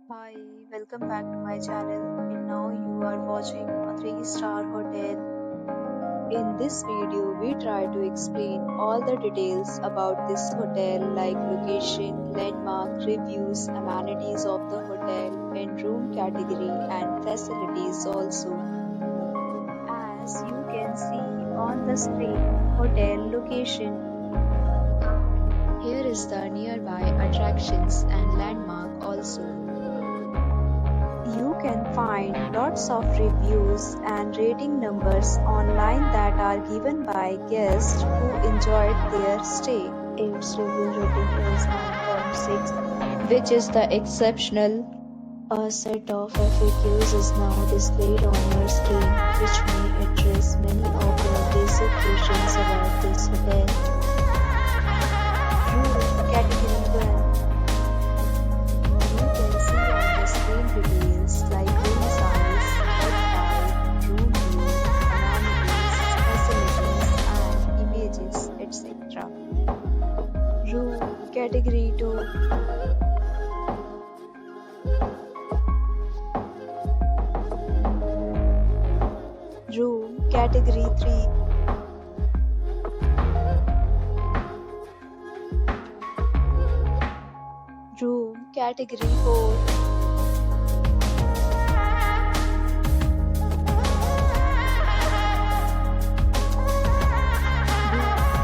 Hi, welcome back to my channel. And now you are watching a 3-star hotel. In this video, we try to explain all the details about this hotel like location, landmark, reviews, amenities of the hotel, and room category and facilities also. As you can see on the screen, hotel location. Here is the nearby attractions and landmark also. You can find lots of reviews and rating numbers online that are given by guests who enjoyed their stay. Its review rating is 9.6, which is the exceptional. A set of FAQs is now displayed on your screen, which may address many of your basic questions about this hotel. Room category 1. You can see on the screen details like room size, bed type, room view, amenities, facilities, and images, etc. Room category 2. Room category 3. Room category 4.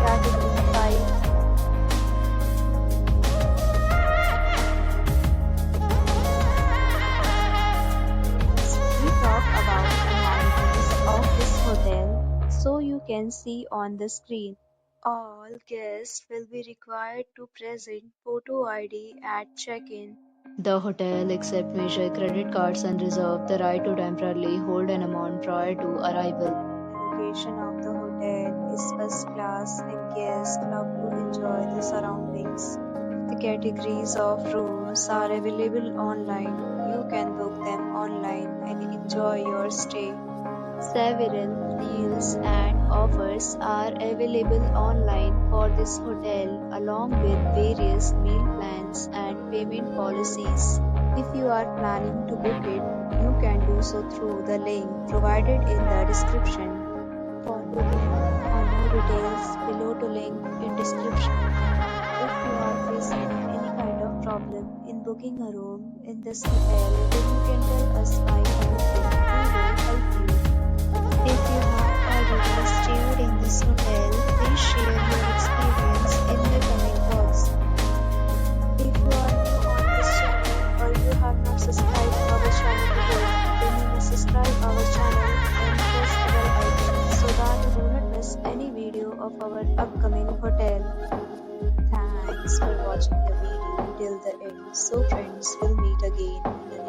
Category 5. We talk about amenities of this hotel, so you can see on the screen. All guests will be required to present photo ID at check-in. The hotel accepts major credit cards and reserves the right to temporarily hold an amount prior to arrival. The location of the hotel is first class and guests love to enjoy the surroundings. The categories of rooms are available online. You can book them online and enjoy your stay. Several deals and offers are available online for this hotel, along with various meal plans and payment policies. If you are planning to book it, you can do so through the link provided in the description. For booking or more details, below to link in description. If you are facing any kind of problem in booking a room in this hotel, then you can tell us by commenting. We will help you. If you have already stayed in this hotel, please share your experience in the comment box. If you are new on this channel or you have not subscribed our channel before, then you must subscribe our channel and press the bell icon so that you do not miss any video of our upcoming hotel. Thanks for watching the video till the end. So friends, will meet again in